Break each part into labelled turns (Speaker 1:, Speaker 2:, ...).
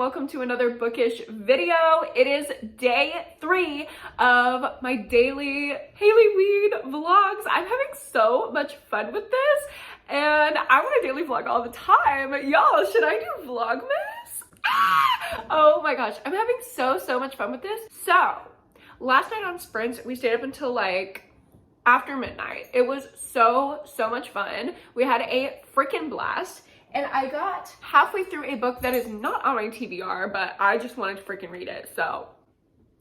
Speaker 1: welcome to another bookish video. It is day 3 of my daily haileyween vlogs. I'm having so much fun with this and I want a daily vlog all the time. Y'all, should I do Vlogmas? Oh my gosh, I'm having so much fun with this. So last night on Sprint, we stayed up until like after midnight. It was so much fun. We had a freaking blast. And I got halfway through a book that is not on my TBR, but I just wanted to freaking read it. So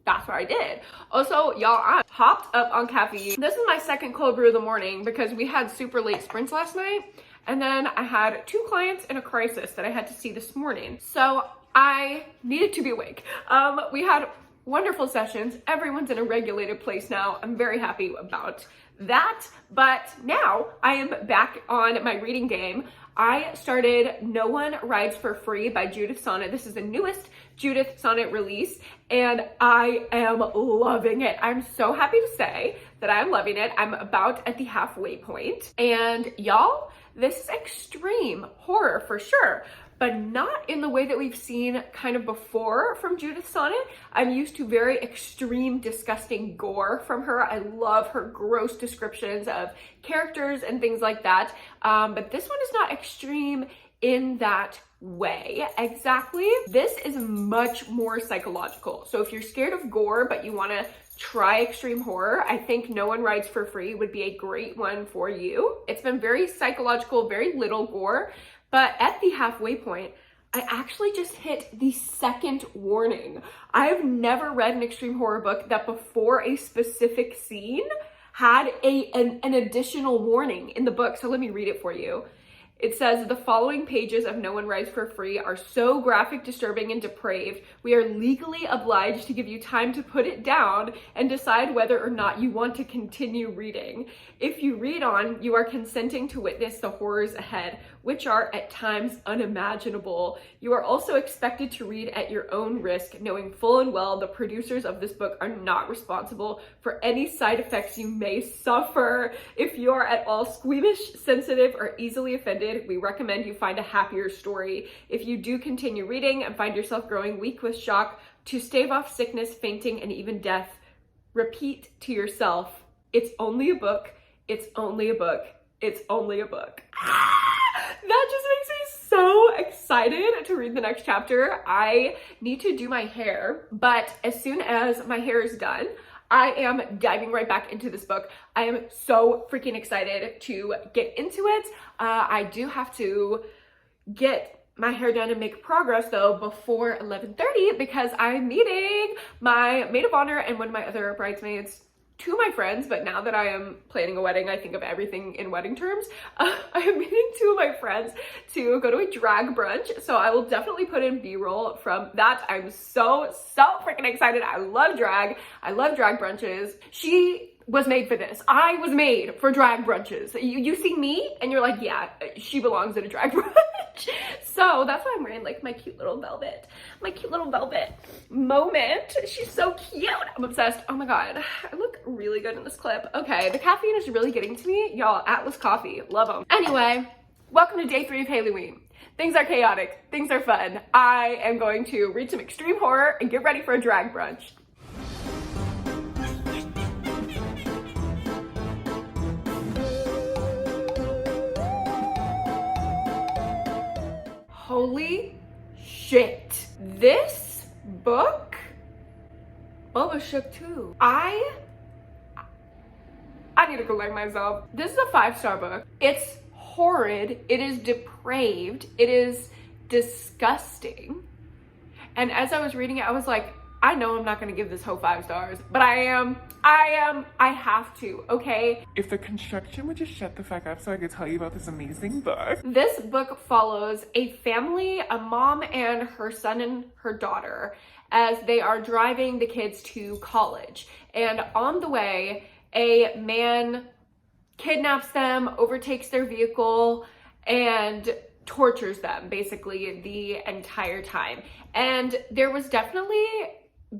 Speaker 1: that's what I did. Also, y'all, I hopped up on caffeine. This is my second cold brew of the morning because we had super late sprints last night. And then I had 2 clients in a crisis that I had to see this morning. So I needed to be awake. We had wonderful sessions. Everyone's in a regulated place now. I'm very happy about that. But now I am back on my reading game. I started No One Rides for Free by Judith Sonnet. This is the newest Judith Sonnet release and I am loving it. I'm so happy to say that I'm loving it. I'm about at the halfway point. And y'all, this is extreme horror for sure, but not in the way that we've seen kind of before from Judith Sonnet. I'm used to very extreme, disgusting gore from her. I love her gross descriptions of characters and things like that. But this one is not extreme in that way exactly. This is much more psychological. So if you're scared of gore, but you wanna try extreme horror, I think No One Rides for Free would be a great one for you. It's been very psychological, very little gore. But at the halfway point, I actually just hit the second warning. I've never read an extreme horror book that before a specific scene had an additional warning in the book. So let me read it for you. It says, the following pages of No One Rides for Free are so graphic, disturbing, and depraved, we are legally obliged to give you time to put it down and decide whether or not you want to continue reading. If you read on, you are consenting to witness the horrors ahead, which are at times unimaginable. You are also expected to read at your own risk, knowing full and well the producers of this book are not responsible for any side effects you may suffer. If you are at all squeamish, sensitive, or easily offended, we recommend you find a happier story. If you do continue reading and find yourself growing weak with shock, to stave off sickness, fainting, and even death, repeat to yourself, it's only a book, it's only a book, it's only a book. That just makes me so excited to read the next chapter. I need to do my hair, but as soon as my hair is done, I am diving right back into this book. I am so freaking excited to get into it. I do have to get my hair done and make progress though before 11:30 because I'm meeting my maid of honor and one of my other bridesmaids, 2 of my friends, but now that I am planning a wedding, I think of everything in wedding terms. I am meeting 2 of my friends to go to a drag brunch, so I will definitely put in B-roll from that. I'm so freaking excited. I love drag. I love drag brunches. She was made for this. I was made for drag brunches. You see me and you're like, yeah, she belongs at a drag brunch. So that's why I'm wearing like my cute little velvet moment. She's so cute. I'm obsessed. Oh my God, I look really good in this clip. Okay, the caffeine is really getting to me. Y'all, Atlas coffee, love them. Anyway, welcome to day 3 of haileyween. Things are chaotic, things are fun. I am going to read some extreme horror and get ready for a drag brunch. Holy shit. This book, Bubba shook too. I need to collect myself. This is a 5-star book. It's horrid. It is depraved. It is disgusting. And as I was reading it, I was like, I know I'm not gonna give this whole 5 stars, but I have to, okay?
Speaker 2: If the construction would just shut the fuck up so I could tell you about this amazing book.
Speaker 1: This book follows a family, a mom and her son and her daughter, as they are driving the kids to college. And on the way, a man kidnaps them, overtakes their vehicle, and tortures them basically the entire time. And there was definitely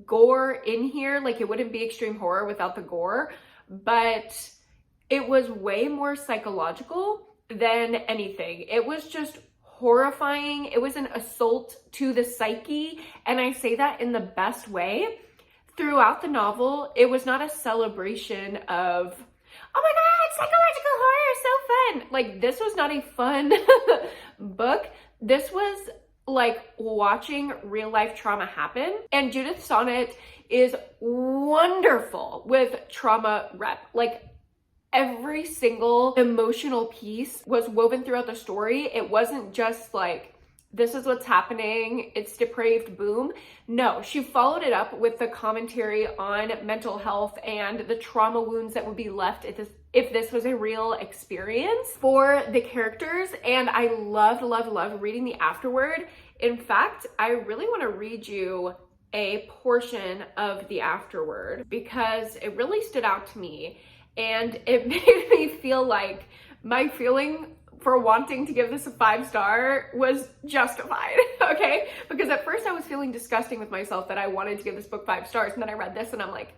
Speaker 1: gore in here. Like, it wouldn't be extreme horror without the gore, but it was way more psychological than anything. It was just horrifying. It was an assault to the psyche, and I say that in the best way. Throughout the novel, it was not a celebration of, oh my god, psychological horror, so fun. Like, this was not a fun book. This was like watching real life trauma happen. And Judith Sonnet is wonderful with trauma rep. Like, every single emotional piece was woven throughout the story. It wasn't just like, this is what's happening, it's depraved, boom. No, she followed it up with the commentary on mental health and the trauma wounds that would be left if this was a real experience for the characters. And I loved reading the afterword. In fact, I really want to read you a portion of the afterword because it really stood out to me, and it made me feel like my feeling for wanting to give this a 5-star was justified, okay? Because at first I was feeling disgusting with myself that I wanted to give this book 5 stars, and then I read this and I'm like,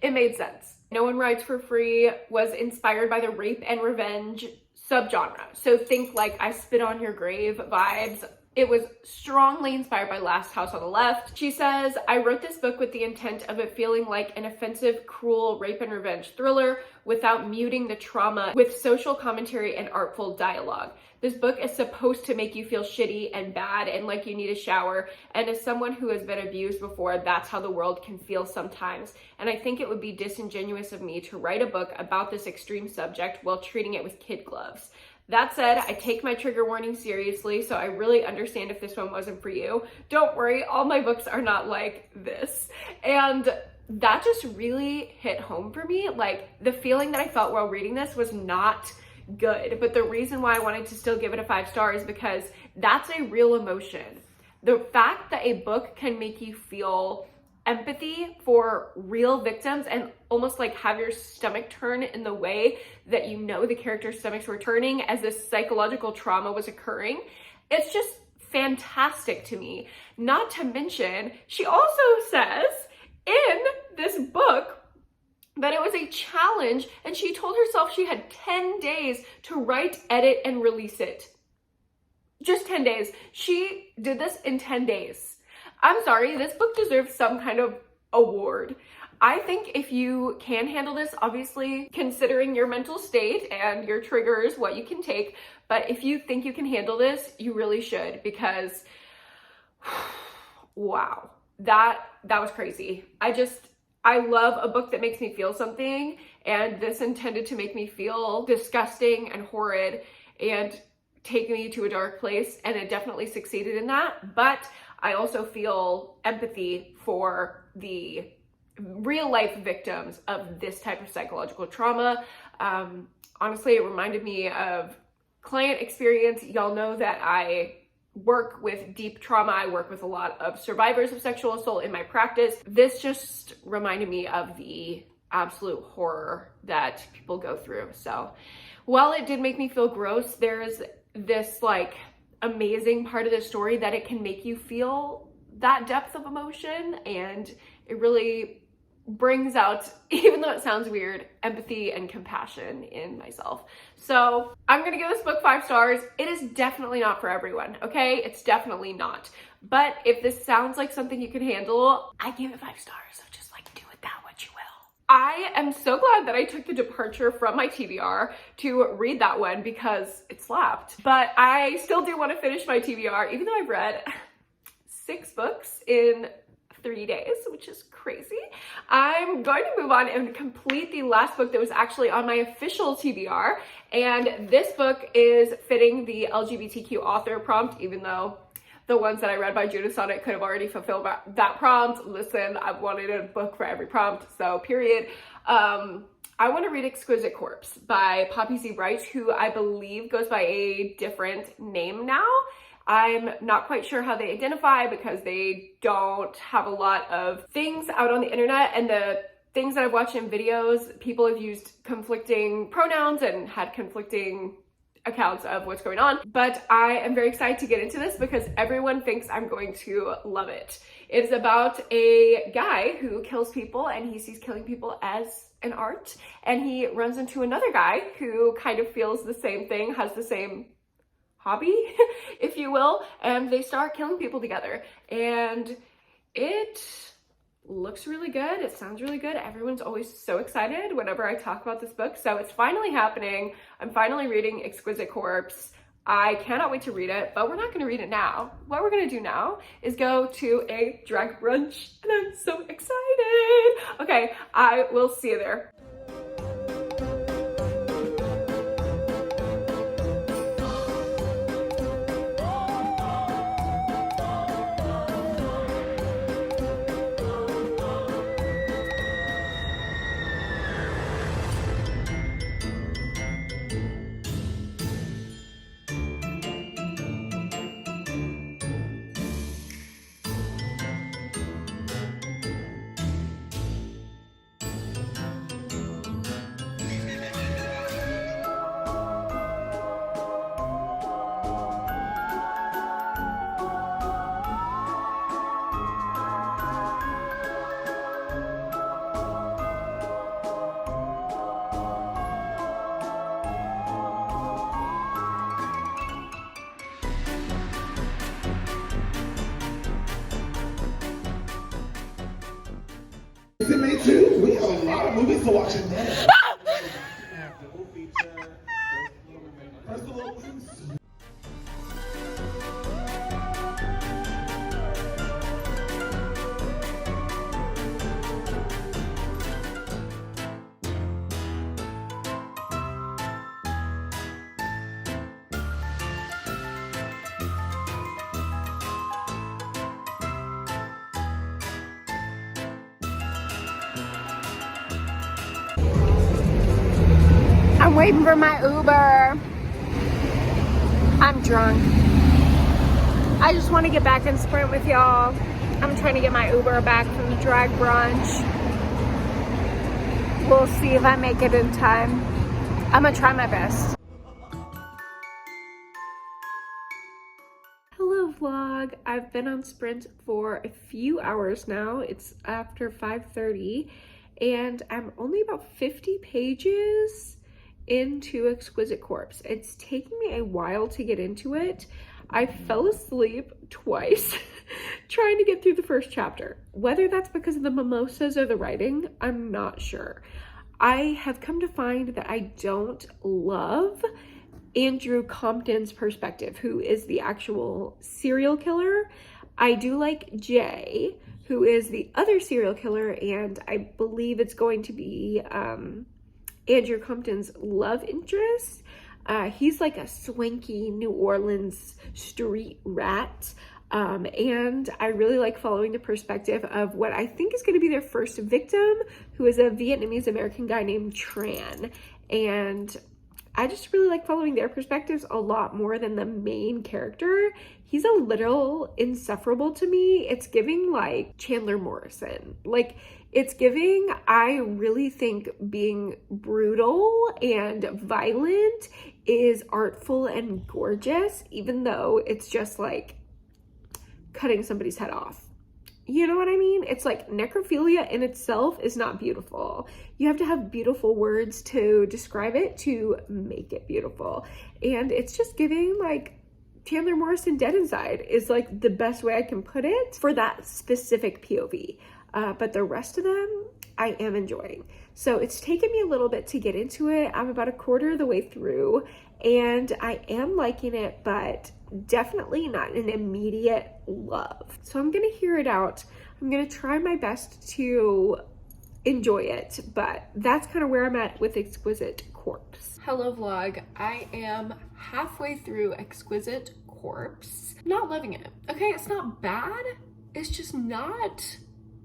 Speaker 1: it made sense. No One Writes for Free was inspired by the rape and revenge subgenre. So think like I Spit on Your Grave vibes. It was strongly inspired by Last House on the Left. She says, I wrote this book with the intent of it feeling like an offensive, cruel rape and revenge thriller without muting the trauma with social commentary and artful dialogue. This book is supposed to make you feel shitty and bad and like you need a shower. And as someone who has been abused before, that's how the world can feel sometimes. And I think it would be disingenuous of me to write a book about this extreme subject while treating it with kid gloves. That said, I take my trigger warning seriously, so I really understand if this one wasn't for you. Don't worry, all my books are not like this. And that just really hit home for me. Like, the feeling that I felt while reading this was not good. But the reason why I wanted to still give it a 5 star is because that's a real emotion. The fact that a book can make you feel empathy for real victims and almost like have your stomach turn in the way that you know the characters' stomachs were turning as this psychological trauma was occurring. It's just fantastic to me. Not to mention, she also says in this book that it was a challenge and she told herself she had 10 days to write, edit, and release it. Just 10 days. She did this in 10 days. I'm sorry, this book deserves some kind of award. I think if you can handle this, obviously considering your mental state and your triggers, what you can take, but if you think you can handle this, you really should, because wow, that was crazy. I love a book that makes me feel something, and this intended to make me feel disgusting and horrid and take me to a dark place, and it definitely succeeded in that. But I also feel empathy for the real life victims of this type of psychological trauma. Honestly, it reminded me of client experience. Y'all know that I work with deep trauma. I work with a lot of survivors of sexual assault in my practice. This just reminded me of the absolute horror that people go through. So while it did make me feel gross, there's this like amazing part of the story that it can make you feel that depth of emotion, and it really brings out, even though it sounds weird, empathy and compassion in myself. So I'm gonna give this book 5 stars. It is definitely not for everyone, okay? It's definitely not. But if this sounds like something you can handle, I give it 5 stars, so just like do with that what you will. I am so glad that I took the departure from my TBR to read that one because it slapped. But I still do want to finish my TBR, even though I've read 6 books in 3 days, which is crazy. I'm going to move on and complete the last book that was actually on my official TBR. And this book is fitting the LGBTQ author prompt, even though the ones that I read by Judith Sonnet could have already fulfilled that prompt. Listen, I've wanted a book for every prompt, so period. I want to read Exquisite Corpse by Poppy Z. Bright, who I believe goes by a different name now. I'm not quite sure how they identify because they don't have a lot of things out on the internet, and the things that I've watched in videos, people have used conflicting pronouns and had conflicting accounts of what's going on. But I am very excited to get into this because everyone thinks I'm going to love it. It is about a guy who kills people, and he sees killing people as an art, and he runs into another guy who kind of feels the same thing, has the same hobby, if you will, and they start killing people together. And it looks really good. It sounds really good. Everyone's always so excited whenever I talk about this book. So it's finally happening. I'm finally reading Exquisite Corpse. I cannot wait to read it, but we're not going to read it now. What we're going to do now is go to a drag brunch, and I'm so excited. Okay, I will see you there.
Speaker 3: Is it May 2? We have a lot of movies to watch in May.
Speaker 4: I'm waiting for my Uber. I'm drunk. I just want to get back and sprint with y'all. I'm trying to get my Uber back from the drag brunch. We'll see if I make it in time. I'm gonna try my best.
Speaker 1: Hello vlog. I've been on Sprint for a few hours now. It's after 5:30 and I'm only about 50 pages into Exquisite Corpse. It's taking me a while to get into it. I fell asleep twice trying to get through the first chapter. Whether that's because of the mimosas or the writing, I'm not sure. I have come to find that I don't love Andrew Compton's perspective, who is the actual serial killer. I do like Jay, who is the other serial killer, and I believe it's going to be Andrew Compton's love interest. He's like a swanky New Orleans street rat. And I really like following the perspective of what I think is going to be their first victim, who is a Vietnamese American guy named Tran. And I just really like following their perspectives a lot more than the main character. He's a little insufferable to me. It's giving like Chandler Morrison. Like, it's giving, I really think being brutal and violent is artful and gorgeous, even though it's just like cutting somebody's head off. You know what I mean? It's like necrophilia in itself is not beautiful. You have to have beautiful words to describe it to make it beautiful. And it's just giving like Chandler Morrison dead inside is like the best way I can put it for that specific POV. But the rest of them, I am enjoying. So it's taken me a little bit to get into it. I'm about a quarter of the way through and I am liking it, but definitely not an immediate love. So I'm gonna hear it out. I'm gonna try my best to enjoy it, but that's kind of where I'm at with Exquisite Corpse. Hello vlog, I am halfway through Exquisite Corpse. Not loving it. Okay, it's not bad. It's just not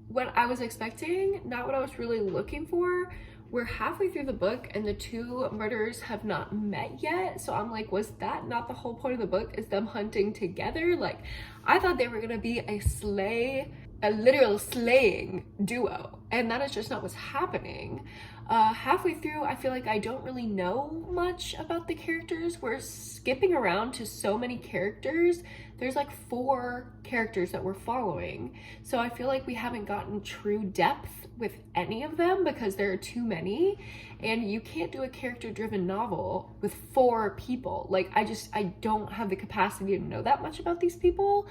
Speaker 1: what I was expecting, not what I was really looking for. We're halfway through the book and the two murderers have not met yet. So I'm like, was that not the whole point of the book, is them hunting together? Like, I thought they were gonna be a literal slaying duo, and that is just not what's happening. Halfway through, I feel like I don't really know much about the characters. We're skipping around to so many characters. There's like 4 characters that we're following. So I feel like we haven't gotten true depth with any of them because there are too many. And you can't do a character-driven novel with 4 people. Like, I don't have the capacity to know that much about these people.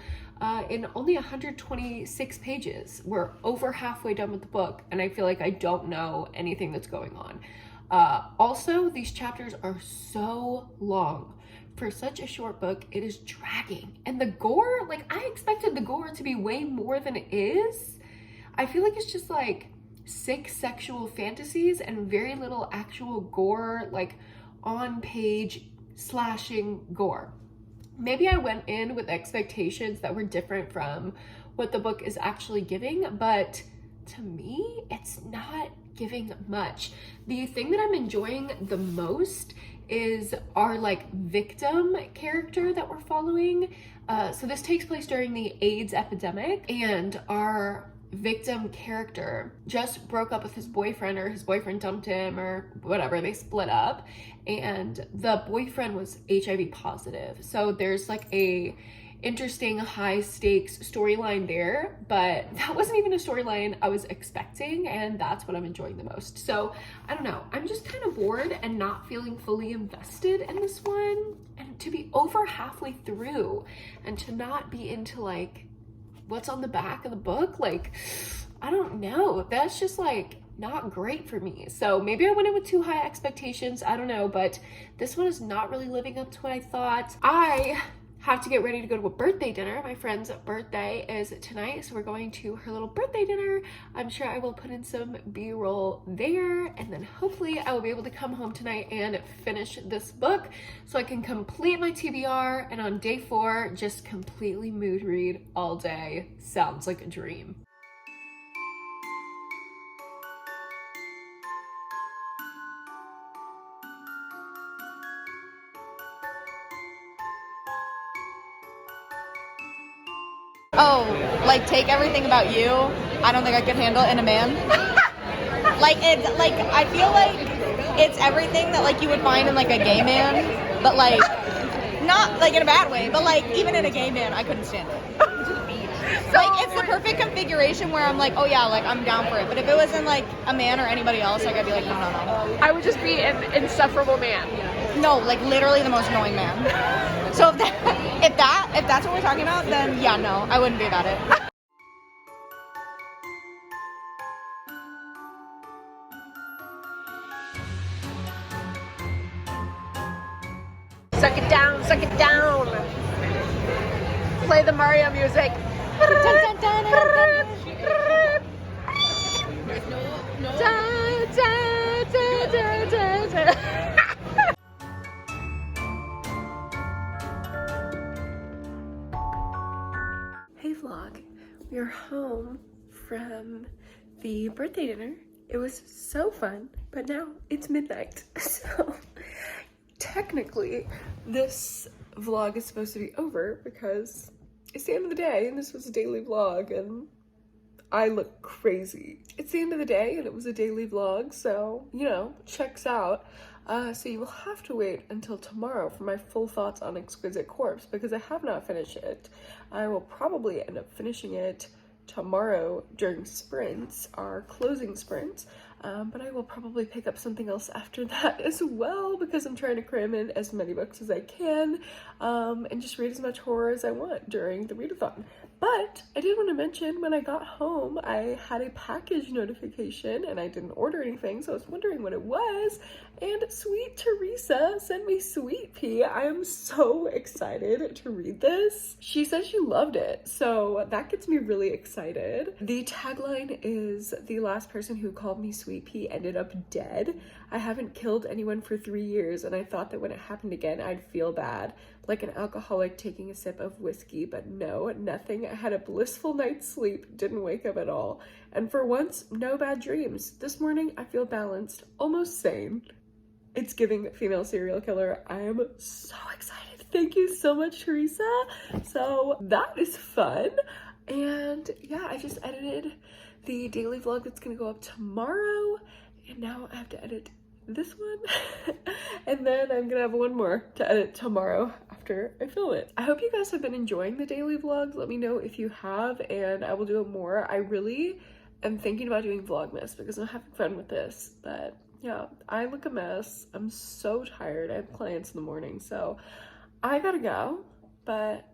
Speaker 1: In only 126 pages, we're over halfway done with the book, and I feel like I don't know anything that's going on. Also, these chapters are so long. For such a short book, it is dragging. And the gore, like, I expected the gore to be way more than it is. I feel like it's just like 6 sexual fantasies and very little actual gore, like on page slashing gore. Maybe I went in with expectations that were different from what the book is actually giving, but to me, it's not giving much. The thing that I'm enjoying the most is our like victim character that we're following. So this takes place during the AIDS epidemic, and our victim character just broke up with his boyfriend, or his boyfriend dumped him, or whatever, they split up, and the boyfriend was HIV positive. So there's like a interesting high stakes storyline there, but that wasn't even a storyline I was expecting, and that's what I'm enjoying the most. So I don't know, I'm just kind of bored and not feeling fully invested in this one, and to be over halfway through and to not be into like what's on the back of the book, like, I don't know, that's just like not great for me. So maybe I went in with too high expectations, I don't know, but this one is not really living up to what I thought. I have to get ready to go to a birthday dinner. My friend's birthday is tonight, so we're going to her little birthday dinner. I'm sure I will put in some B-roll there, and then hopefully I will be able to come home tonight and finish this book so I can complete my TBR, and on day 4, just completely mood read all day. Sounds like a dream.
Speaker 5: Oh, like take everything about you. I don't think I could handle in a man. Like it's like I feel like it's everything that like you would find in like a gay man, but like not like in a bad way, but like even in a gay man, I couldn't stand it. Like it's the perfect configuration where I'm like, oh yeah, like I'm down for it. But if it was in like a man or anybody else, like I'd be like, no.
Speaker 4: I would just be an insufferable man.
Speaker 5: No, like literally the most annoying man. So if that's what we're talking about, then yeah, no, I wouldn't be about it.
Speaker 4: Suck it down, suck it down. Play the Mario music. Dun, dun, dun, dun, dun. Dun, dun, dun, dun, dun, dun. Hey vlog, we are home from the birthday dinner. It was so fun, but now it's midnight. So technically this vlog is supposed to be over because it's the end of the day and this was a daily vlog and I look crazy. It's the end of the day and it was a daily vlog, so, you know, checks out. So you will have to wait until tomorrow for my full thoughts on Exquisite Corpse because I have not finished it. I will probably end up finishing it tomorrow during sprints, our closing sprints, but I will probably pick up something else after that as well because I'm trying to cram in as many books as I can and just read as much horror as I want during the readathon. But I did want to mention when I got home, I had a package notification and I didn't order anything, so I was wondering what it was. And Sweet Teresa sent me Sweet Pea. I am so excited to read this. She says she loved it, so that gets me really excited. The tagline is, "The last person who called me Sweet Pea ended up dead. I haven't killed anyone for 3 years, and I thought that when it happened again, I'd feel bad, like an alcoholic taking a sip of whiskey, but no, nothing. I had a blissful night's sleep, didn't wake up at all. And for once, no bad dreams. This morning, I feel balanced, almost sane." It's giving female serial killer. I am so excited. Thank you so much, Teresa. So that is fun. And yeah, I just edited the daily vlog that's gonna go up tomorrow.
Speaker 1: And now I have to edit this one. And then I'm gonna have one more to edit tomorrow after I film it. I hope you guys have been enjoying the daily vlogs. Let me know if you have, and I will do it more. I really am thinking about doing Vlogmas because I'm having fun with this. But yeah, I look a mess. I'm so tired. I have clients in the morning, so I gotta go. But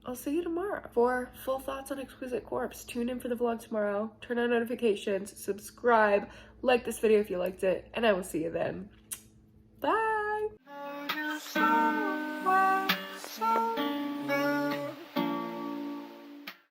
Speaker 1: I'll see you tomorrow for full thoughts on Exquisite Corpse. Tune in for the vlog tomorrow. Turn on notifications, subscribe, like this video if you liked it, and I will see you then. Bye.